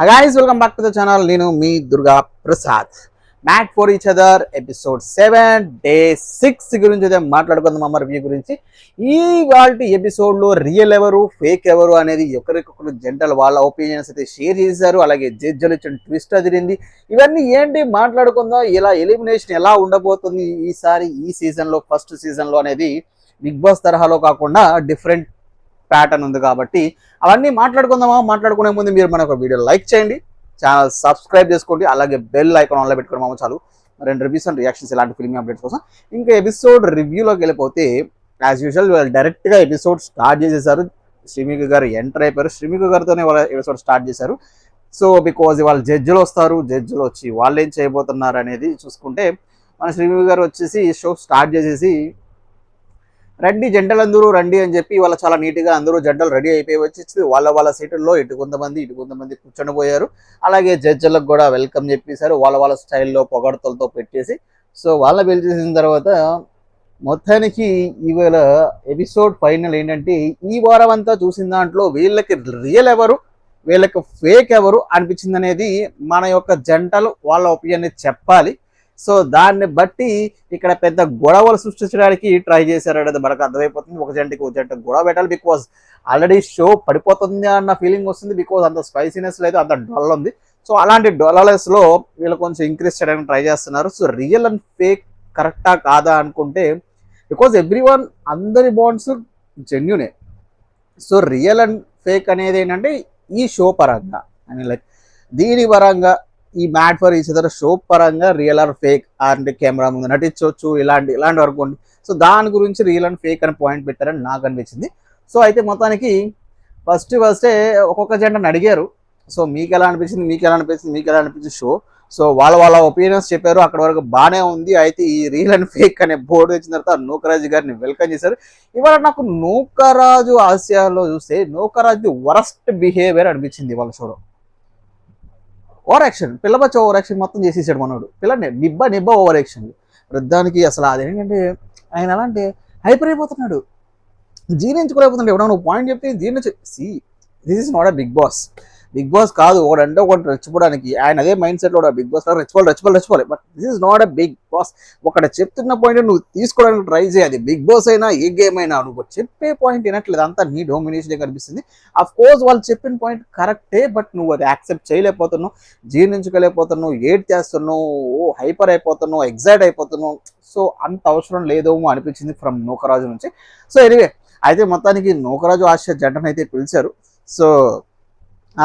Hi guys, welcome back to the channel. నేను మీ Durga Prasad. Mad for each other episode 7 day 6 గురించి అయితే మాట్లాడుకుందాం. అమ్మ రివ్యూ గురించి ఈ వాల్టి ఎపిసోడ్లో రియల్ ఎవరు ఫేక్ ఎవరు అనేది ఒకరికొకరు జంటలు వాళ్ళ ఒపీనియన్స్ అయితే షేర్ చేశారు. అలాగే జడ్జిలు ఇచ్చిన ట్విస్ట్ అదిరింది. ఇవన్నీ ఏంటి మాట్లాడుకుందాం. ఇలా ఎలిమినేషన్ ఎలా ఉండబోతుంది ఈసారి ఈ సీజన్లో ఫస్ట్ సీజన్లో అనేది బిగ్ బాస్ తరహాలో కాకుండా డిఫరెంట్ ప్యాటర్న్ ఉంది కాబట్టి అవన్నీ మాట్లాడుకుందామా. మాట్లాడుకునే ముందు మీరు మనకు వీడియో లైక్ చేయండి, ఛానల్ సబ్స్క్రైబ్ చేసుకోండి, అలాగే బెల్ ఐకాన్ ఆన్లో పెట్టుకోవడం మామ చాలు. రెండు రివ్యూస్ అండ్ రియాక్షన్స్ ఇలాంటి ఫిల్మ్ అప్డేట్స్ కోసం. ఇంకా ఎపిసోడ్ రివ్యూలోకి వెళ్ళిపోతే యాజ్ యూజువల్ డైరెక్ట్గా ఎపిసోడ్ స్టార్ట్ చేసేసారు. శ్రీమిక గారు ఎంటర్ అయిపోయారు. శ్రీమిక గారితోనే వాళ్ళ ఎపిసోడ్ స్టార్ట్ చేశారు. సో బికాజ్ వాళ్ళు జడ్జిలు వస్తారు, జడ్జిలు వచ్చి వాళ్ళు ఏం చేయబోతున్నారు అనేది చూసుకుంటే మన శ్రీమిక గారు వచ్చేసి షో స్టార్ట్ చేసేసి రండి జంటలందరూ రండి అని చెప్పి వాళ్ళ చాలా నీట్గా అందరూ జంటలు రెడీ అయిపోయి వచ్చి వాళ్ళ సీటుల్లో ఇటు కొంతమంది కూర్చొని పోయారు. అలాగే జడ్జిలకు కూడా వెల్కమ్ చెప్పేశారు వాళ్ళ స్టైల్లో పొగడతలతో పెట్టేసి. సో వాళ్ళ పిలిచేసిన తర్వాత మొత్తానికి ఇవాళ ఎపిసోడ్ ఫైనల్ ఏంటంటే ఈ వారం అంతా చూసిన దాంట్లో వీళ్ళకి రియల్ ఎవరు వీళ్ళకి ఫేక్ ఎవరు అనిపించింది అనేది మన యొక్క జంటలు వాళ్ళ ఒపీనియన్ చెప్పాలి. సో దాన్ని బట్టి ఇక్కడ పెద్ద గొడవలు సృష్టించడానికి ట్రై చేశారు అనేది మనకు అర్థమైపోతుంది. ఒక జంటకి గొడవ పెట్టాలి, బికాజ్ ఆల్రెడీ షో పడిపోతుంది అన్న ఫీలింగ్ వస్తుంది. బికాజ్ అంత స్పైసీనెస్ లేదు, అంత డొల్ ఉంది. సో అలాంటి డొల్లెస్లో వీళ్ళు కొంచెం ఇంక్రీజ్ చేయడానికి ట్రై చేస్తున్నారు. సో రియల్ అండ్ ఫేక్ కరెక్టా కాదా అనుకుంటే బికాజ్ ఎవ్రీవన్ అందరి బాండ్స్ జెన్యునే. సో రియల్ అండ్ ఫేక్ అనేది ఏంటంటే ఈ షో పరంగా లైక్ దీని పరంగా ఈ mad for each other show పరంగా రియల్ ఆర్ ఫేక్ అంటే కెమెరా ముందు నటించవచ్చు ఇలాంటి వరకు ఉంది. సో దాని గురించి రియల్ అండ్ ఫేక్ అని పాయింట్ పెట్టారని నాకు అనిపించింది. సో అయితే మొత్తానికి ఫస్టే ఒక్కొక్క జంటను అడిగారు. సో మీకు ఎలా అనిపించింది షో. సో వాళ్ళ ఒపీనియన్స్ చెప్పారు. అక్కడ వరకు బాగానే ఉంది. అయితే ఈ రియల్ అండ్ ఫేక్ అనే బోర్డు వచ్చిన తర్వాత నూకరాజు గారిని వెల్కమ్ చేశారు. ఇవాళ నాకు నూకరాజు ఆసియాలో చూస్తే నూకరాజు వరస్ట్ బిహేవియర్ అనిపించింది వాళ్ళ షోలో. ఓవర్ యాక్షన్, పిల్లబచ్చ ఓవర్ యాక్షన్ మొత్తం చేసేసాడు మనోడు. పిల్లని నిబ్బ ఓవర్ యాక్షన్. వృద్ధానికి అసలు అదేంటంటే ఆయన ఎలా అంటే హైపర్ అయిపోతున్నాడు, జీర్ణించుకోలేకపోతున్నాడు. ఎవడో నువ్వు పాయింట్ చెప్తే this is not a Bigg Boss కాదు. ఒకడంటే ఒకటి రెచ్చిపోవడానికి ఆయన అదే మైండ్ సెట్లో బిగ్ బాస్ రెచ్చిపోవాలి. But this is not a Bigg Boss. ఒకటి చెప్తున్న పాయింట్ నువ్వు తీసుకోవడానికి ట్రై చేయాలి. బిగ్ బాస్ అయినా ఏ గేమ్ అయినా నువ్వు చెప్పే పాయింట్ వినట్లేదు, అంతా నీ డామినేషన్ కనిపిస్తుంది. అఫ్ కోర్స్ వాళ్ళు చెప్పిన పాయింట్ కరెక్టే, బట్ నువ్వు అది యాక్సెప్ట్ చేయలేకపోతున్నావు, జీర్ణించుకోలేకపోతున్నావు, ఏడ్ చేస్తున్నావు, హైపర్ అయిపోతున్నావు, ఎగ్జైట్ అయిపోతున్నావు. సో అంత అవసరం లేదేమో అనిపించింది ఫ్రమ్ నూకరాజు నుంచి. సో ఎనివే అయితే మొత్తానికి నూకరాజు ఆశ జంటనైతే పిలిచారు. సో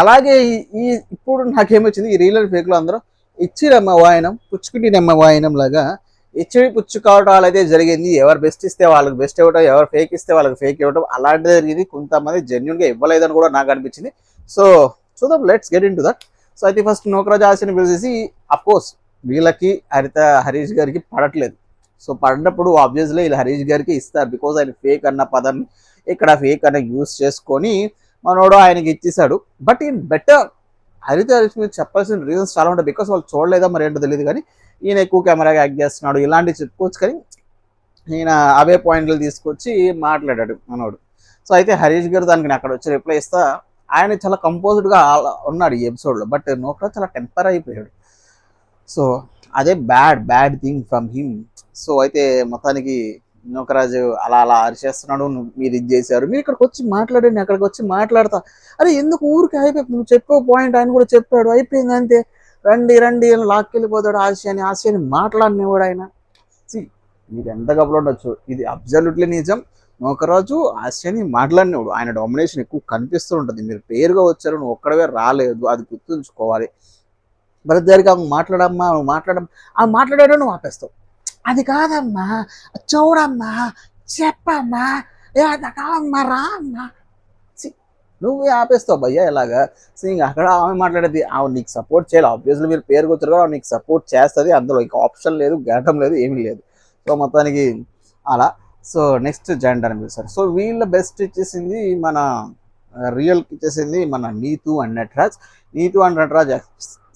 అలాగే ఈ ఇప్పుడు నాకేమొచ్చింది ఈ రియల్ అండ్ ఫేక్లో అందరూ ఇచ్చిరమ్మ వాయనం పుచ్చుకుంటినమ్మ వాయనం లాగా ఇచ్చి పుచ్చుకోవటాలు అయితే జరిగింది. ఎవరు బెస్ట్ ఇస్తే వాళ్ళకి బెస్ట్ ఇవ్వటం, ఎవరు ఫేక్ ఇస్తే వాళ్ళకి ఫేక్ ఇవ్వటం అలాంటిది జరిగింది. కొంతమంది జెన్యున్గా ఇవ్వలేదని కూడా నాకు అనిపించింది. సో చూద్దాం, let's get in to that. So అయితే ఫస్ట్ నూకరాజు ఆశని పిలిచేసి అఫ్కోర్స్ వీళ్ళకి హరీష్ గారికి పడట్లేదు. సో పడినప్పుడు ఆబ్వియస్లీ వీళ్ళు హరీష్ గారికి ఇస్తారు. బికాజ్ ఆయన ఫేక్ అన్న పదాన్ని ఇక్కడ ఫేక్ అన్న యూజ్ చేసుకొని మనోడు ఆయనకి ఇచ్చేసాడు. బట్ ఈయన బెటర్ హరిత మీరు చెప్పాల్సిన రీజన్స్ చాలా ఉంటాయి. బికాస్ వాళ్ళు చూడలేదా మరి ఏంటో తెలియదు, కానీ ఈయన ఎక్కువ కెమెరాగా యాక్ట్ చేస్తున్నాడు ఇలాంటివి చెప్పుకోవచ్చు. కానీ ఈయన అవే పాయింట్లు తీసుకొచ్చి మాట్లాడాడు మనోడు. సో అయితే హరీష్ గారు దానికి అక్కడ వచ్చి రిప్లై ఇస్తా ఆయన చాలా కంపోజ్డ్గా ఉన్నాడు ఈ ఎపిసోడ్లో. బట్ నోకరాజ్ చాలా టెంపర్ అయిపోయాడు. సో అదే bad thing from him. So అయితే మొత్తానికి నూకరాజు అలా అరిచేస్తున్నాడు, మీరు ఇది చేశారు, మీరు ఇక్కడికి వచ్చి మాట్లాడండి, అక్కడికి వచ్చి మాట్లాడతా. అరే ఎందుకు ఊరికి అయిపోయింది, నువ్వు చెప్పే పాయింట్ ఆయన కూడా చెప్పాడు, అయిపోయింది అంతే, రండి లాక్కెళ్ళిపోతాడు ఆశయాన్ని మాట్లాడినవాడు ఆయన. మీరు ఎంత గబలు ఉండొచ్చు, ఇది అబ్జల్యూట్లీ నిజం. నూకరాజు ఆశయాన్ని మాట్లాడినవాడు, ఆయన డామినేషన్ ఎక్కువ కనిపిస్తూ ఉంటుంది. మీరు పేరుగా వచ్చారు, నువ్వు ఒక్కడవే రాలేదు, అది గుర్తుంచుకోవాలి. బ్రదర్గా మాట్లాడమ్మా, నువ్వు మాట్లాడాడు నువ్వు ఆపేస్తావు. అది కాదమ్మా, చూడమ్మా, చెప్పమ్మా, కాదమ్మా, రా అమ్మా, నువ్వే ఆపేస్తావు భయ్యా ఇలాగా. సో ఇంకా అక్కడ ఆమె మాట్లాడేది ఆమె నీకు సపోర్ట్ చేయాలి. ఆబ్వియస్లీ మీరు పేరుకి వచ్చారు కూడా నీకు సపోర్ట్ చేస్తుంది. అందులో ఇంకా ఆప్షన్ లేదు, గేటం లేదు, ఏమీ లేదు. సో మొత్తానికి అలా. సో నెక్స్ట్ జెండర్ అని పిలుస్తారు. సో వీళ్ళ బెస్ట్ ఇచ్చేసింది మన రియల్కి ఇచ్చేసింది మన నీతు అండ్ నటరాజ్.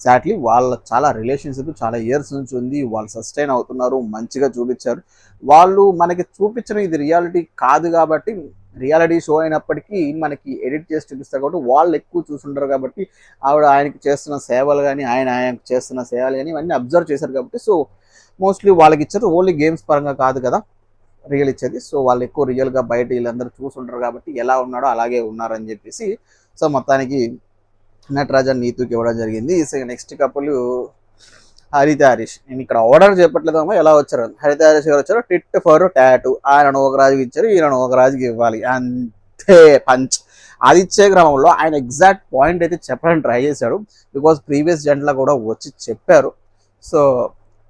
ఎగ్జాక్ట్లీ వాళ్ళ చాలా రిలేషన్షిప్ చాలా ఇయర్స్ నుంచి ఉంది. వాళ్ళు సస్టైన్ అవుతున్నారు, మంచిగా చూపించారు. వాళ్ళు మనకి చూపించిన ఇది రియాలిటీ కాదు కాబట్టి రియాలిటీ షో అయినప్పటికీ మనకి ఎడిట్ చేసి చూపిస్తారు కాబట్టి వాళ్ళు ఎక్కువ చూసుంటారు కాబట్టి ఆవిడ ఆయనకి చేస్తున్న సేవలు కానీ ఆయనకు చేస్తున్న సేవలు కానీ ఇవన్నీ అబ్జర్వ్ చేశారు కాబట్టి సో మోస్ట్లీ వాళ్ళకి ఇచ్చారు. ఓన్లీ గేమ్స్ పరంగా కాదు కదా రియల్ ఇచ్చేది. సో వాళ్ళు ఎక్కువ రియల్గా బయట వీళ్ళందరూ చూసుంటారు కాబట్టి ఎలా ఉన్నాడో అలాగే ఉన్నారని చెప్పేసి సో మొత్తానికి నటరాజన్ నీతుకి ఇవ్వడం జరిగింది. నెక్స్ట్ కపుల్ హరిత హరీష్. నేను ఇక్కడ ఆర్డర్ చెప్పట్లేదమ్మా ఎలా వచ్చారు. హరిత హరీష్ గారు వచ్చారు టిట్ ఫర్ టాటూ. ఆయన నోగరాజుకి ఇచ్చారు, ఈయన నోగరాజుకి ఇవ్వాలి అంతే పంచ్. అది ఇచ్చే క్రమంలో ఆయన ఎగ్జాక్ట్ పాయింట్ అయితే చెప్పడానికి ట్రై చేశాడు. బికాజ్ ప్రీవియస్ జంటలో కూడా వచ్చి చెప్పారు. సో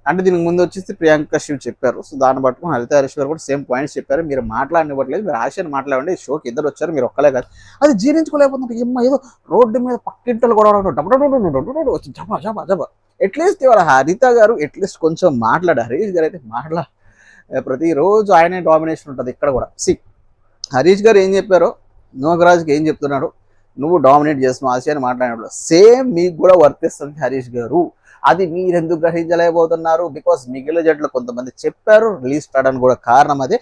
అంటే దీనికి ముందు వచ్చేసి ప్రియాంక శివ్ చెప్పారు. సో దాన్ని పట్టుకుని హరిత హరీష్ గారు కూడా సేమ్ పాయింట్స్ చెప్పారు. మీరు మాట్లాడనివ్వట్లేదు, మీరు ఆశయాన్ని మాట్లాడండి. షోకి ఇద్దరు వచ్చారు, మీరు ఒక్కలే కాదు. అది జీర్ణించుకోలేకపోతున్నారు. ఏదో రోడ్డు మీద పక్కింటలు కూడా వచ్చి జబా జబా జబా. అట్లీస్ట్ ఇవాళ హరిత గారు అట్లీస్ట్ కొంచెం మాట్లాడారు. హరీష్ గారు అయితే ప్రతిరోజు ఆయనే డామినేషన్ ఉంటుంది ఇక్కడ కూడా. హరీష్ గారు ఏం చెప్పారో నోగరాజ్కి ఏం చెప్తున్నాడు, నువ్వు డామినేట్ చేస్తున్నావు ఆశయాన్ని మాట్లాడినప్పుడు సేమ్ మీకు కూడా వర్తిస్తుంది హరీష్ గారు. అది మీరు ఎందుకు గ్రహించలేకపోతున్నారు? బికాస్ మిగిలిన జట్లు కొంతమంది చెప్పారు రిలీజ్ కావడానికి కూడా కారణం అదే.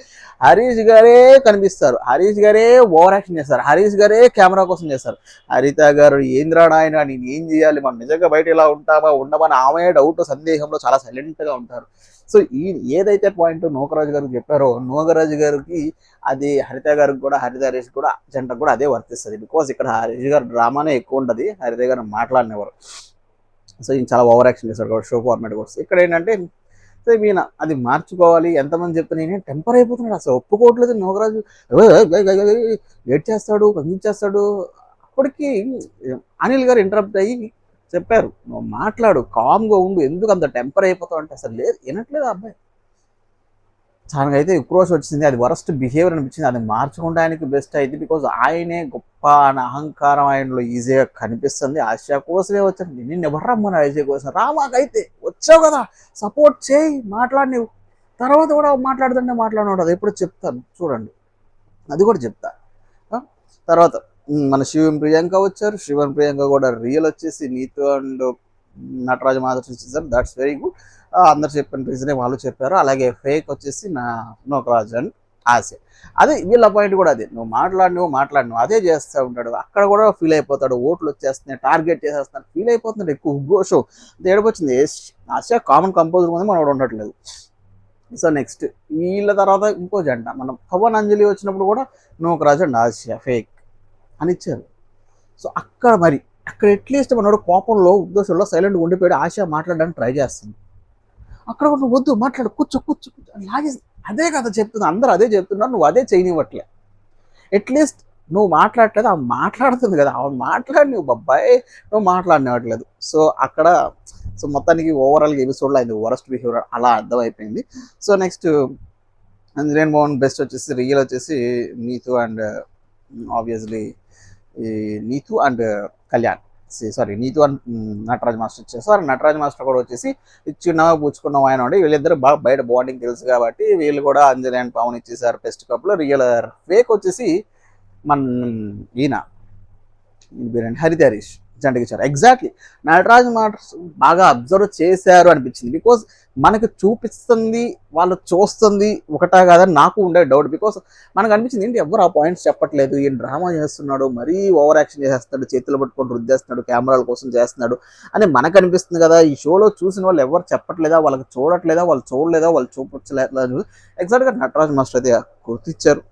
హరీష్ గారే కనిపిస్తారు, హరీష్ గారే ఓవర్ యాక్షన్ చేస్తారు, హరీష్ గారే కెమెరా కోసం చేస్తారు. హరిత గారు ఏంద్రా నాయన నేను ఏం చేయాలి, మనం నిజంగా బయట ఇలా ఉంటామా ఉండమని ఆమె డౌట్ సందేహంలో చాలా సైలెంట్గా ఉంటారు. సో ఈ ఏదైతే పాయింట్ నోగరాజు గారికి చెప్పారో నోగరాజు గారికి అది హరిత గారికి కూడా హరిత హరీష్ కూడా జంటకు కూడా అదే వర్తిస్తుంది. బికాస్ ఇక్కడ హరీష్ గారు డ్రామానే ఎక్కువ ఉంటుంది, హరిత గారు మాట్లాడినవారు. సో ఈయన చాలా ఓవర్ యాక్షన్ చేశాడు కాబట్టి షో ఫార్మాట్ కోసం. ఇక్కడ ఏంటంటే సో ఈయన అది మార్చుకోవాలి. ఎంతమంది చెప్తే నేనే టెంపర్ అయిపోతున్నాడు, అసలు ఒప్పుకోవట్లేదు. నోగరాజు వెయిట్ చేస్తాడు, కంగించేస్తాడు. అప్పటికి అనిల్ గారు ఇంటరప్ట్ అయ్యి చెప్పారు, నువ్వు మాట్లాడు, కామ్గా ఉండు, ఎందుకు అంత టెంపర్ అయిపోతావు అంటే అసలు లేదు, వినట్లేదు ఆ అబ్బాయి. తనకైతే ఉక్రోష్ వచ్చింది, అది వరస్ట్ బిహేవియర్ అనిపించింది. అది మార్చుకుంటే ఆయనకి బెస్ట్ అయింది. బికాజ్ ఆయనే గొప్ప అనే అహంకారం ఆయనలో ఈజీగా కనిపిస్తుంది. ఆశా కోసమే వచ్చాను, నిన్ను ఎవరు రమ్మన్నా ఆశా కోసం రామాకైతే వచ్చావు కదా సపోర్ట్ చేయి, మాట్లాడి నువ్వు తర్వాత కూడా మాట్లాడుతుంటే మాట్లాడినాడు. అది ఎప్పుడు చెప్తాను చూడండి, అది కూడా చెప్తా. తర్వాత మన శివన్ ప్రియాంక వచ్చారు. శివన్ ప్రియాంక కూడా రియల్ వచ్చేసి నీతు అండ్ నటరాజ మాధవ్ చేశారు. That's very good. అందరు చెప్పిన రీజనే వాళ్ళు చెప్పారు. అలాగే ఫేక్ వచ్చేసి నోగరాజ్ అండ్ ఆశ. అదే వీళ్ళ పాయింట్ కూడా అదే, నువ్వు మాట్లాడినావు అదే చేస్తూ ఉంటాడు. అక్కడ కూడా ఫీల్ అయిపోతాడు, ఓట్లు వచ్చేస్తున్నాయి, టార్గెట్ చేసేస్తున్నాడు, ఫీల్ అయిపోతున్నాడు ఎక్కువ. ఉగ్రోషో ఏడవచ్చింది. ఆశ కామన్ కంపోజర్ ముందు మనం ఉండట్లేదు. సో నెక్స్ట్ వీళ్ళ తర్వాత ఇంకో జంట మనం పవన్ అంజలి వచ్చినప్పుడు కూడా నోగరాజ్ అండ్ ఆశ ఫేక్ అని ఇచ్చారు. సో అక్కడ అట్లీస్ట్ మనోడు కోపంలో ఉద్దేశంలో సైలెంట్గా ఉండిపోయాడు. ఆశ మాట్లాడడానికి ట్రై చేస్తుంది. అక్కడ కూడా నువ్వు వద్దు మాట్లాడు, కూర్చో లాగే అదే కదా చెప్తుంది, అందరూ అదే చెప్తున్నారు, నువ్వు అదే చేయనివ్వట్లే. అట్లీస్ట్ నువ్వు మాట్లాడలేదు, ఆమె మాట్లాడుతుంది కదా, ఆమె మాట్లాడి నువ్వు బాబాయ్ నువ్వు మాట్లాడినట్లేదు. సో అక్కడ సో మొత్తానికి ఓవరాల్గా ఎపిసోడ్లో ఆయన వరస్ట్ బిహేవియర్ అలా అర్థమైపోయింది. సో నెక్స్ట్ అంజనేన్ మోహన్ బెస్ట్ వచ్చేసి రియల్ వచ్చేసి Neethu and obviously Neethu and Kalyan, Neethu and Nataraj master ఇచ్చేసారు. నటరాజ్ మాస్టర్ కూడా వచ్చేసి చిన్నగా పుచ్చుకున్న ఆయన ఉండి వీళ్ళిద్దరు బాగా బయట బాండింగ్ తెలుసు కాబట్టి వీళ్ళు కూడా అంజలి అండ్ పవన్ ఇచ్చేసారు బెస్ట్ కప్లో. రియల్ ఫేక్ వచ్చేసి మన ఈయన హరిత హరీష్ జంటకి ఇచ్చారు. ఎగ్జాక్ట్లీ నటరాజ్ మాస్టర్స్ బాగా అబ్జర్వ్ చేశారు అనిపించింది. బికాజ్ మనకు చూపిస్తుంది వాళ్ళు చూస్తుంది ఒకటా కాదని నాకు ఉండే డౌట్. బికాస్ మనకు అనిపించింది ఏంటి ఎవరు ఆ పాయింట్స్ చెప్పట్లేదు, ఈయన డ్రామా చేస్తున్నాడు, మరీ ఓవర్ యాక్షన్ చేసేస్తున్నాడు, చేతులు పట్టుకొని రుద్దేస్తున్నాడు, కెమెరాల కోసం చేస్తున్నాడు అని మనకు అనిపిస్తుంది కదా. ఈ షోలో చూసిన వాళ్ళు ఎవరు చెప్పట్లేదా, వాళ్ళకి చూడట్లేదా, వాళ్ళు చూడలేదా, వాళ్ళు చూపించలేదు. ఎగ్జాక్ట్గా నటరాజ్ మాస్టర్ అయితే గుర్తిచ్చారు,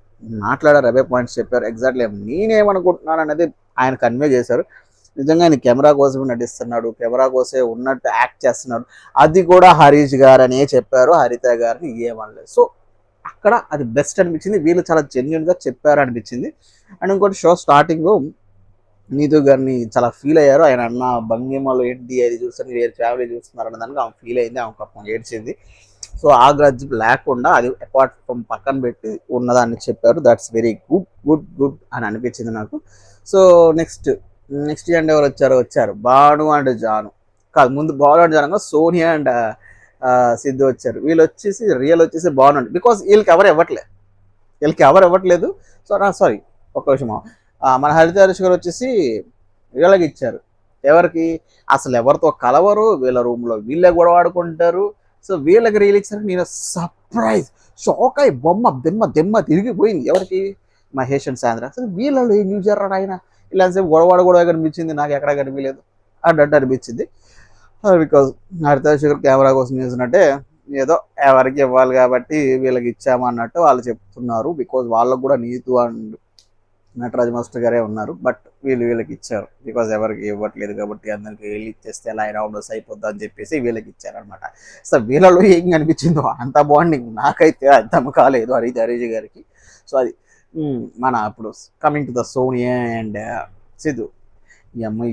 మాట్లాడారు, అవే పాయింట్స్ చెప్పారు. ఎగ్జాక్ట్లీ నేనేమనుకుంటున్నాను అనేది ఆయన కన్వే చేశారు. నిజంగా ఆయన కెమెరా కోసమే నటిస్తున్నాడు, కెమెరా కోసమే ఉన్నట్టు యాక్ట్ చేస్తున్నాడు. అది కూడా హరీష్ గారు అనే చెప్పారు, హరిత గారిని ఏమనలేదు. సో అక్కడ అది బెస్ట్ అనిపించింది, వీళ్ళు చాలా జెన్యున్గా చెప్పారు అనిపించింది. అండ్ ఇంకోటి షో స్టార్టింగ్లో నీతు గారిని చాలా ఫీల్ అయ్యారు. ఆయన అన్న భంగిమలో ఏంటి అది చూస్తాను వేరే ఫ్యామిలీ చూస్తున్నారు అన్న దానికి ఆమె ఫీల్ అయింది, ఆమె పాపం ఏడ్చింది. సో ఆ గ్రడ్జ్ లేకుండా అది అపార్ట్ ఫ్రమ్ పక్కన పెట్టి ఉన్నదాన్ని చెప్పారు. దట్స్ వెరీ గుడ్ అని అనిపించింది నాకు. సో నెక్స్ట్ అండ్ ఎవరు వచ్చారు భాను అండ్ జాను కాదు, ముందు భాను అండ్ జాను సోనియా అండ్ సిద్ధు వచ్చారు. వీళ్ళు వచ్చేసి రియల్ వచ్చేసి భాను అండ్ బికాస్ వీళ్ళకి ఎవరు ఇవ్వట్లేదు. సో సారీ ఒక్క విషయం, మన హరిత హరీష్ గారు వచ్చేసి వీళ్ళకి ఇచ్చారు. ఎవరికి అసలు ఎవరితో కలవరు, వీళ్ళ రూమ్లో వీళ్ళే గొడవ ఆడుకుంటారు. సో వీళ్ళకి రియల్ ఇచ్చారు. నేను సర్ప్రైజ్ షాక్ అయ్యి దెమ్మ తిరిగిపోయింది. ఎవరికి మహేష్ అండ్ సాంద్ర. అసలు వీళ్ళు ఏం చూసారా ఆయన, ఇలా సేపు గొడవ కనిపించింది, నాకు ఎక్కడ కనిపించలేదు అన్నట్టు అనిపించింది. బికాజ్ హరిత శేఖర్ కెమెరా కోసం చేసినట్టే ఏదో ఎవరికి ఇవ్వాలి కాబట్టి వీళ్ళకి ఇచ్చామన్నట్టు వాళ్ళు చెప్తున్నారు. బికాజ్ వాళ్ళకు కూడా నీతు అండ్ నటరాజ్ మాస్టర్ గారే ఉన్నారు, బట్ వీళ్ళకి ఇచ్చారు. బికాజ్ ఎవరికి ఇవ్వట్లేదు కాబట్టి అందరికి వీళ్ళు ఇచ్చేస్తే ఎలా అయినా ఉండొచ్చు అయిపోద్ది అని చెప్పేసి వీళ్ళకి ఇచ్చారనమాట. సో వీళ్ళలో ఏం కనిపించిందో అంత బాండింగ్ నాకైతే అర్థం కాలేదు హరీష్ గారికి. సో అది మన ఇప్పుడు coming to the Sonia and Siddhu, ఈ అమ్మాయి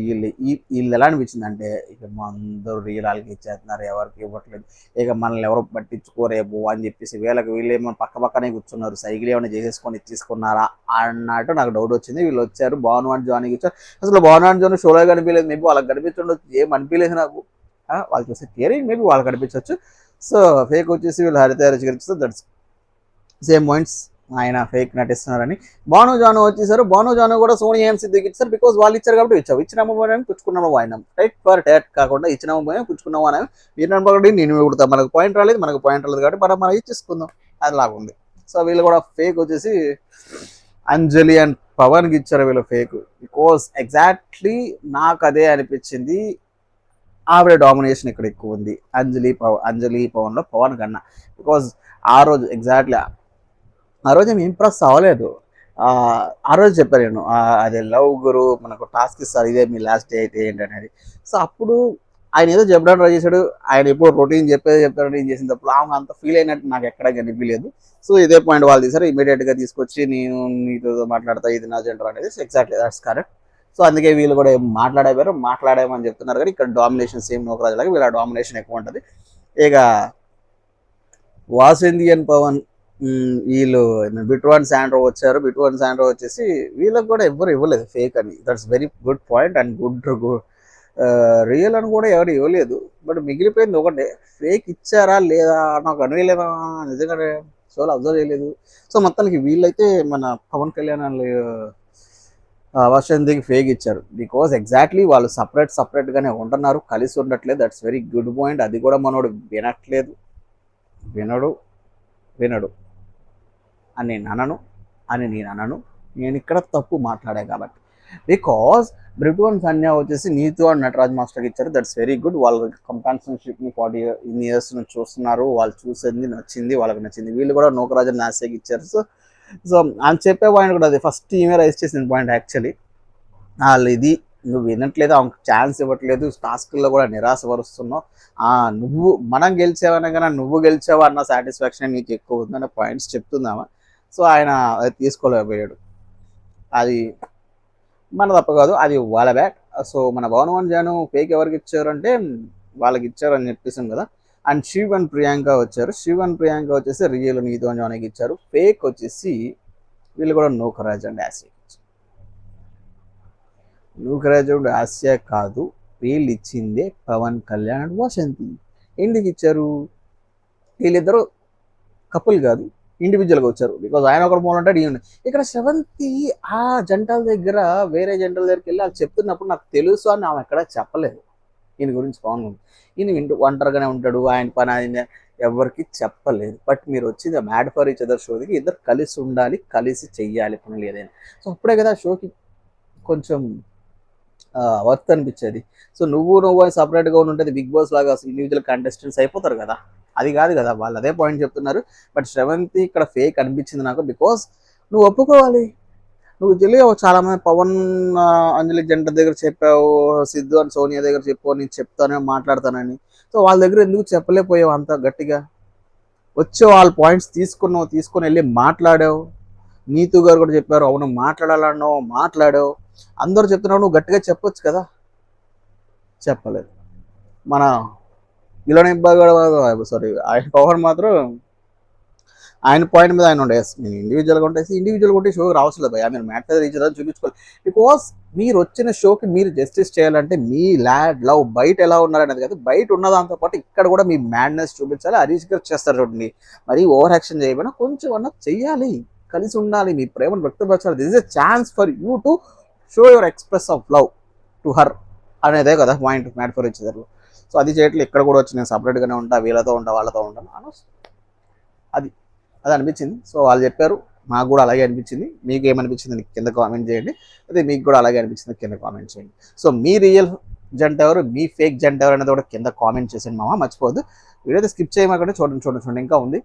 వీళ్ళు ఎలా అనిపించింది అంటే, ఇక మా అందరూ రియలాలకి ఇచ్చేస్తున్నారు, ఎవరికి ఇవ్వట్లేదు, ఇక మనల్ని ఎవరు పట్టించుకోరేమో అని చెప్పేసి వీళ్ళు ఏమో పక్కనే కూర్చున్నారు, సైకిల్ ఏమైనా చేసేసుకొని ఇచ్చేసుకున్నారా అన్నట్టు నాకు డౌట్ వచ్చింది. వీళ్ళు వచ్చారు, భాను అండ్ జానీకి ఇచ్చారు. అసలు భాను అండ్ జానీ షోలో కనిపించలేదు, మేబీ వాళ్ళకి కనిపించండొచ్చు, ఏం అనిపించలేదు నాకు. వాళ్ళు చూస్తే కేరింగ్ మేబీ వాళ్ళకి కనిపించవచ్చు. సో ఫేక్ వచ్చేసి వీళ్ళు హరిత గారికి దట్స్ సేమ్ పాయింట్స్, ఆయన ఫేక్ నటిస్తున్నారని. భాను జాను వచ్చేసారు, భాను జాను కూడా సోనియా అండ్ సిద్ధికి ఇచ్చారు. బికాజ్ వాళ్ళు ఇచ్చారు కాబట్టి ఇచ్చావు, ఇచ్చినాము పోయినా పుచ్చుకున్నాము ఆయన, టైట్ ఫర్ టైట్ కాకుండా ఇచ్చినాము పోయినా పుచ్చుకున్నాము అని మీరు నమ్మకండి, నేను కొడతా, మనకు పాయింట్ రాలేదు కాబట్టి మనం ఇచ్చేసుకుందాం, అది లాగా ఉంది. సో వీళ్ళు కూడా ఫేక్ వచ్చేసి అంజలి అండ్ పవన్కి ఇచ్చారు వీళ్ళు ఫేక్. బికాజ్ ఎగ్జాక్ట్లీ నాకు అదే అనిపించింది, ఆవిడ డామినేషన్ ఇక్కడ ఎక్కువ ఉంది అంజలి పవన్లో పవన్ కన్నా. బికాజ్ ఆ రోజు ఎగ్జాక్ట్లీ ఆ రోజు ఏమి ఇంప్రెస్ అవ్వలేదు. ఆ రోజు చెప్పాను నేను, అదే లవ్ గురు మనకు టాస్క్ ఇస్తారు, ఇదే మీ లాస్ట్ డే అయితే ఏంటనేది. సో అప్పుడు ఆయన ఏదో చెప్పడానికి ట్రై చేశాడు, ఆయన ఎప్పుడు రొటీన్ చెప్తాడు ఏం చేసిన తప్పుడు ఆమె అంత ఫీల్ అయినట్టు నాకు ఎక్కడ కనిపించలేదు. సో ఇదే పాయింట్ వాళ్ళు తీసారు, ఇమీడియట్గా తీసుకొచ్చి నేను నీతో మాట్లాడతా, ఇది నా జెండర్ అనేది. Exactly that's correct. సో అందుకే వీళ్ళు కూడా మాట్లాడేమని చెప్తున్నారు, కానీ ఇక్కడ డామినేషన్ సేమ్ నోకరాజు లాగా వీళ్ళ డామినేషన్ ఎక్కువ ఉంటుంది. ఇక వాసింది అండ్ పవన్ వీళ్ళు బిట్వన్ శాండ్రో వచ్చారు. బిట్వన్ శాండ్రో వచ్చేసి వీళ్ళకి కూడా ఎవరు ఇవ్వలేదు ఫేక్ అని, that's very good point and good real అని కూడా ఎవరు ఇవ్వలేదు. బట్ మిగిలిపోయింది ఒకటే, ఫేక్ ఇచ్చారా లేదా నాకు అనిపించలేదా నిజంగానే, షోలో అబ్జర్వ్ చేయలేదు. సో మొత్తానికి వీళ్ళైతే మన పవన్ కళ్యాణ్ వాసంతికి ఫేక్ ఇచ్చారు. బికాజ్ ఎగ్జాక్ట్లీ వాళ్ళు సపరేట్గానే ఉంటున్నారు, కలిసి ఉండట్లేదు. That's very good point. అది కూడా మనోడు వినడు అని నేను అనను, నేను ఇక్కడ తప్పు మాట్లాడా కాబట్టి. బికాజ్ బ్రిట్వన్ సన్యా వచ్చేసి నీతు అండ్ నటరాజ్ మాస్టర్కి ఇచ్చారు. That's very good. వాళ్ళ కంపాన్సన్షిప్ని 40 years నుంచి చూస్తున్నారు, వాళ్ళు చూసింది నచ్చింది, వాళ్ళకి నచ్చింది. వీళ్ళు కూడా నోకరాజ్ అండ్ నాసియాకి ఇచ్చారు. సో అని చెప్పే పాయింట్ కూడా అది ఫస్ట్ ఈమె రైజ్ చేసిన పాయింట్ యాక్చువల్లీ. వాళ్ళు ఇది నువ్వు వినట్లేదు, ఆమెకు ఛాన్స్ ఇవ్వట్లేదు, టాస్క్లో కూడా నిరాశపరుస్తున్నావు, నువ్వు మనం గెలిచావనగా నువ్వు గెలిచావా అన్న సాటిస్ఫాక్షన్ నీకు ఎక్కువ ఉందన్న పాయింట్స్ చెప్తుందామా. సో ఆయన అది తీసుకోలేకపోయాడు, అది మన తప్ప కాదు, అది వాళ్ళ బ్యాట్. సో మన భవన్ జాను ఫేక్ ఎవరికి ఇచ్చారంటే వాళ్ళకి ఇచ్చారని చెప్పేసాం కదా. అండ్ శివ్ అండ్ ప్రియాంక వచ్చేసి రియల్ నీతో అండ్ జానీకి ఇచ్చారు. ఫేక్ వచ్చేసి వీళ్ళు కూడా నూకరాజ్ అండ్ ఆసియా కాదు, వీళ్ళు ఇచ్చిందే పవన్ కళ్యాణ్ అండ్ వాసంతి. ఎందుకు ఇచ్చారు? వీళ్ళిద్దరూ కపుల్ కాదు, ఇండివిజువల్గా వచ్చారు. బికాజ్ ఆయన ఒకరు మూలంటాడు, ఇక్కడ శ్రవంతి ఆ జంటల దగ్గర వేరే జంటల దగ్గరికి వెళ్ళి వాళ్ళు చెప్తున్నప్పుడు నాకు తెలుసు అని ఆమె ఎక్కడ చెప్పలేదు ఈయన గురించి. పవన్ ఈయన ఒంటరిగానే ఉంటాడు, ఆయన పని ఆయన ఎవరికి చెప్పలేదు. బట్ మీరు వచ్చింది మ్యాడ్ ఫర్ ఈచ్ అదర్ షోకి, ఇద్దరు కలిసి ఉండాలి, కలిసి చెయ్యాలి పనులు ఏదైనా. సో అప్పుడే కదా షోకి కొంచెం వర్త్ అనిపించేది. సో నువ్వు సపరేట్గా ఉంటుంది, బిగ్ బాస్ లాగా ఇండివిజువల్ కంటెస్టెంట్స్ అయిపోతారు కదా, అది కాదు కదా. వాళ్ళు అదే పాయింట్ చెప్తున్నారు. బట్ శ్రవంతి ఇక్కడ ఫేక్ అనిపించింది నాకు. బికాజ్ నువ్వు ఒప్పుకోవాలి, నువ్వు తెలియవు చాలామంది పవన్ అంజలి జంట దగ్గర చెప్పావు, సిద్ధు అండ్ సోనియా దగ్గర చెప్పావు, నేను చెప్తాను మాట్లాడతానని. సో వాళ్ళ దగ్గర ఎందుకు చెప్పలేకపోయావు అంత గట్టిగా? వచ్చావు, వాళ్ళ పాయింట్స్ తీసుకొని వెళ్ళి మాట్లాడావు. నీతు గారు కూడా చెప్పారు, అవును మాట్లాడాలన్నావు, మాట్లాడావు. అందరూ చెప్తున్నావు, నువ్వు గట్టిగా చెప్పొచ్చు కదా, చెప్పలేదు. మన ఇలానే ఆయన పవన్ మాత్రం ఆయన పాయింట్ మీద ఆయన ఉండే, నేను ఇండివిజువల్గా ఉంటే షోకి రావట్లేదు భయ, మీరు మ్యాటర్ రీచ్ అని చూపించుకోవాలి. బికాస్ మీరు వచ్చిన షోకి మీరు జస్టిస్ చేయాలంటే మీ లవ్ బయట ఎలా ఉన్నారనేది కాదు, బయట ఉన్న దాంతో పాటు ఇక్కడ కూడా మీ మ్యాడ్నెస్ చూపించాలి. హరీష్ గారు చేస్తారు చూడండి, మరి ఓవర్ యాక్షన్ చేయకపోయినా కొంచెం అన్నా చెయ్యాలి, కలిసి ఉండాలి, మీ ప్రేమను వ్యక్తపరచాలి. This is a chance for you to show your express of love to her అనేదే కదా point mad for each other. So అది చేయట్లేదు. ఇక్కడ కూడా వచ్చి నేను సపరేట్గానే ఉంటా, వీళ్ళతో ఉంటా, వాళ్ళతో ఉంటాను అది అనిపించింది. సో వాళ్ళు చెప్పారు నాకు కూడా అలాగే అనిపించింది. మీకు ఏమనిపించింది కింద కామెంట్ చేయండి. అదే మీకు కూడా అలాగే అనిపించింది కింద కామెంట్ చేయండి. సో మీ రియల్ జంట ఎవరు, మీ ఫేక్ జంట ఎవరు అనేది కూడా కింద కామెంట్ చేయండి మామ, మర్చిపోవద్దు. వీడియో అయితే స్కిప్ చేయమాకండి, చూడండి ఇంకా ఉంది.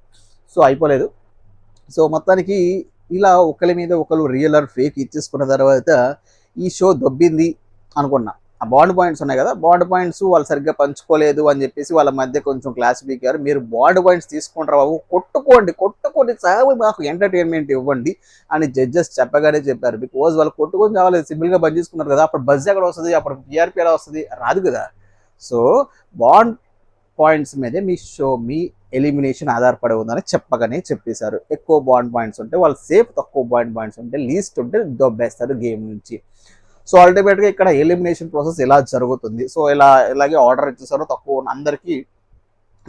సో అయిపోలేదు. సో మొత్తానికి ఇలా ఒకరి మీద ఒకరు రియల్ ఆర్ ఫేక్ ఇచ్చేసుకున్న తర్వాత ఈ షో దొబ్బింది అనుకున్నా. ఆ బాండ్ పాయింట్స్ ఉన్నాయి కదా, బాండ్ పాయింట్స్ వాళ్ళు సరిగ్గా పంచుకోలేదు అని చెప్పేసి వాళ్ళ మధ్య కొంచెం క్లాస్ పీకారు. మీరు బాండ్ పాయింట్స్ తీసుకుంటారు బాబు, కొట్టుకోండి చాలు, మాకు ఎంటర్టైన్మెంట్ ఇవ్వండి అని జడ్జెస్ చెప్పగానే చెప్పారు. బికాజ్ వాళ్ళు కొట్టుకొని చావాలి, సింపుల్గా బంద్ చేసుకున్నారు కదా, అప్పుడు బజ్ ఎక్కడ వస్తుంది, అప్పుడు టీఆర్పీ ఎలా వస్తుంది, రాదు కదా. సో బాండ్ పాయింట్స్ మీదే మీ ఎలిమినేషన్ ఆధారపడి ఉందని చెప్పగానే చెప్పేశారు. ఎక్కువ బాండ్ పాయింట్స్ ఉంటే వాళ్ళు సేఫ్, తక్కువ బాండ్ పాయింట్స్ ఉంటే లీస్ట్ ఉంటే దొబ్బేస్తారు గేమ్ నుంచి. సో అల్టిమేట్గా ఇక్కడ ఎలిమినేషన్ ప్రాసెస్ ఎలా జరుగుతుంది. సో ఇలాగే ఆర్డర్ ఇచ్చేసారు. తక్కువ అందరికీ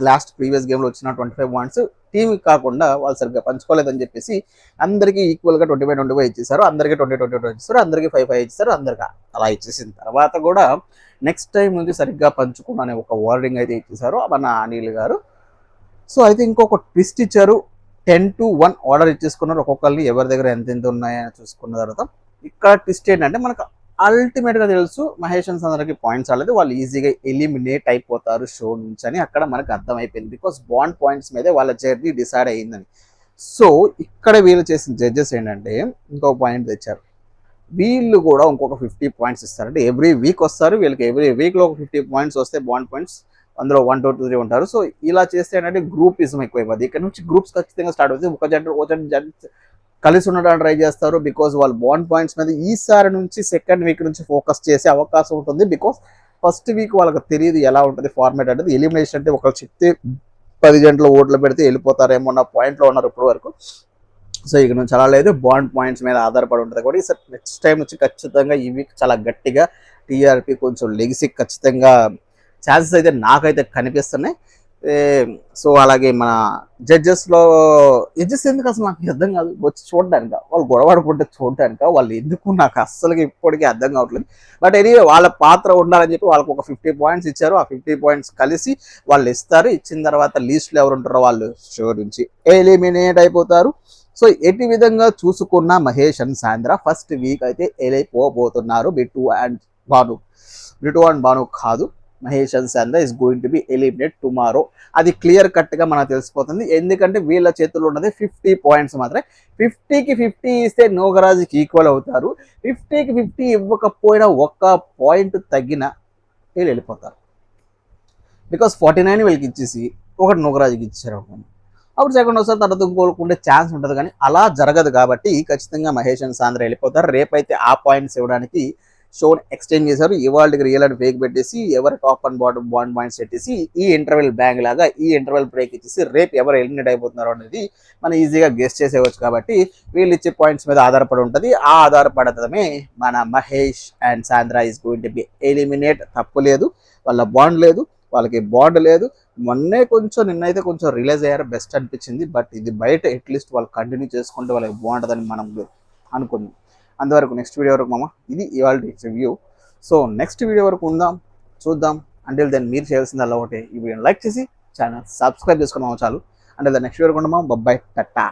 లాస్ట్ ప్రీవియస్ గేమ్లో వచ్చిన 25 పాయింట్స్ టీమ్ కాకుండా వాళ్ళు సరిగ్గా పంచుకోలేదని చెప్పేసి అందరికీ ఈక్వల్గా 25 ఇచ్చేసారు. అందరికీ 20 ఇచ్చేసారు, అందరికీ 5 ఇచ్చేసారు. అందరికీ అలా ఇచ్చేసిన తర్వాత కూడా నెక్స్ట్ టైం నుంచి సరిగ్గా పంచుకున్న అనే ఒక వార్నింగ్ అయితే ఇచ్చేసారు మన అనిల్ గారు. సో అయితే ఇంకొక ట్విస్ట్ ఇచ్చారు. 10-1 ఆర్డర్ ఇచ్చేసుకున్నారు. ఒక్కొక్కరిని ఎవరి దగ్గర ఎంత ఉన్నాయని చూసుకున్న తర్వాత ఇక్కడ ట్విస్ట్ ఏంటంటే మనకు అల్టిమేట్గా తెలుసు మహేష్ అందరికి పాయింట్స్ రాలేదు, వాళ్ళు ఈజీగా ఎలిమినేట్ అయిపోతారు షో నుంచి అని అక్కడ మనకు అర్థమైపోయింది. బికాస్ బాండ్ పాయింట్స్ మీదే వాళ్ళ జర్నీ డిసైడ్ అయ్యిందని. సో ఇక్కడ వీళ్ళు చేసిన జడ్జెస్ ఏంటంటే ఇంకొక పాయింట్ తెచ్చారు. వీళ్ళు కూడా ఇంకొక 50 పాయింట్స్ ఇస్తారు. అంటే ఎవ్రీ వీక్ వస్తారు, వీళ్ళకి ఎవ్రీ వీక్లో ఒక 50 పాయింట్స్ వస్తే బాండ్ పాయింట్స్ అందులో 1, 2, 3 ఉంటారు. సో ఇలా చేస్తే ఏంటంటే గ్రూపిజం ఎక్కువైపోద్ది. ఇక్కడ నుంచి గ్రూప్స్ ఖచ్చితంగా స్టార్ట్ అవుతుంది. ఒక జంట కలిసి ఉండడానికి ట్రై చేస్తారు. బికాజ్ వాళ్ళు బాండ్ పాయింట్స్ మీద ఈసారి నుంచి సెకండ్ వీక్ నుంచి ఫోకస్ చేసే అవకాశం ఉంటుంది. బికాస్ ఫస్ట్ వీక్ వాళ్ళకి తెలియదు ఎలా ఉంటుంది ఫార్మేట్ అనేది. ఎలిమినేషన్ అంటే ఒకళ్ళు చెప్తే 10 జంటలు ఓట్లు పెడితే వెళ్ళిపోతారేమో అన్న పాయింట్లో ఉన్నారు ఇప్పటి వరకు. సో ఇక నుంచి అలా లేదు, బాండ్ పాయింట్స్ మీద ఆధారపడి ఉంటుంది. కూడా ఈసారి నెక్స్ట్ టైం వచ్చి ఖచ్చితంగా ఈ వీక్ చాలా గట్టిగా టీఆర్పీ కొంచెం లెగిసి ఖచ్చితంగా ఛాన్సెస్ అయితే నాకైతే కనిపిస్తున్నాయి. సో అలాగే మన జడ్జెస్ ఎందుకు అసలు నాకు అర్థం కాదు, వచ్చి చూడడానిక వాళ్ళు గొడవడుకుంటే చూడడానిక వాళ్ళు ఎందుకు నాకు అస్సలుగా ఇప్పటికీ అర్థం కావట్లేదు. బట్ ఎనీవే వాళ్ళ పాత్ర ఉండాలని చెప్పి వాళ్ళకి ఒక 50 పాయింట్స్ ఇచ్చారు. ఆ 50 పాయింట్స్ కలిసి వాళ్ళు ఇస్తారు. ఇచ్చిన తర్వాత లీస్ట్లో ఎవరు ఉంటారో వాళ్ళు షో నుంచి ఎలిమినేట్ అయిపోతారు. సో ఎటు విధంగా చూసుకున్న మహేష్ అండ్ సాంద్ర ఫస్ట్ వీక్ అయితే వెళ్ళిపోబోతున్నారు. బిట్టు అండ్ భాను కాదు, మహేష్ అండ్ సాంద్ర is going to be eliminate tomorrow. అది క్లియర్ కట్గా మనకు తెలిసిపోతుంది. ఎందుకంటే వీళ్ళ చేతుల్లో ఉన్నది 50 పాయింట్స్ మాత్రమే. 50కి 50 ఇస్తే నోగరాజుకి ఈక్వల్ అవుతారు. 50కి 50 ఇవ్వకపోయినా ఒక్క పాయింట్ తగ్గిన వీళ్ళు వెళ్ళిపోతారు. బికాస్ 49 వీళ్ళకి ఇచ్చేసి ఒకటి నోగరాజుకి ఇచ్చారు. అప్పుడు సెకండ్ వస్తారు, తర్వాత కోలుకుంటే ఛాన్స్ ఉంటుంది. కానీ అలా జరగదు కాబట్టి ఖచ్చితంగా మహేష్ అండ్ సాంద్ర వెళ్ళిపోతారు. రేపైతే ఆ పాయింట్స్ ఇవ్వడానికి షోని ఎక్స్టెండ్ చేశారు. ఇవాళకి రియల్ అండ్ ఫేక్ పెట్టేసి ఎవరు top and bottom bond points పెట్టేసి ఈ ఇంటర్వెల్ బ్యాంక్ లాగా ఈ ఇంటర్వెల్ బ్రేక్ ఇచ్చేసి రేపు ఎవరు ఎలిమినేట్ అయిపోతున్నారు అనేది మనం ఈజీగా గెస్ చేసేవచ్చు. కాబట్టి వీళ్ళు ఇచ్చే పాయింట్స్ మీద ఆధారపడి ఉంటుంది. ఆ ఆధారపడటమే మన మహేష్ అండ్ సాంద్ర is going to be eliminate. తప్పు లేదు, వాళ్ళ బాండ్ లేదు, వాళ్ళకి బాండ్ లేదు. నిన్నైతే కొంచెం రిలీజ్ అయ్యారు, బెస్ట్ అనిపించింది. బట్ ఇది బయట అట్లీస్ట్ వాళ్ళు కంటిన్యూ చేసుకుంటే వాళ్ళకి బాగుంటుందని మనం అనుకుందాం. అంతవరకు నెక్స్ట్ వీడియో వరకు మామ ఇది ఇవాళ రివ్యూ. సో నెక్స్ట్ వీడియో వరకు చూద్దాం. అంటిల్ దెన్ మీరు చేయాల్సింది అలా ఒకటే, ఈ వీడియోని లైక్ చేసి ఛానల్ సబ్స్క్రైబ్ చేసుకున్నాము చాలు. అంటిల్ దెన్ నెక్స్ట్ వీడియో వరకు బబ్బాయ్ టట్టా.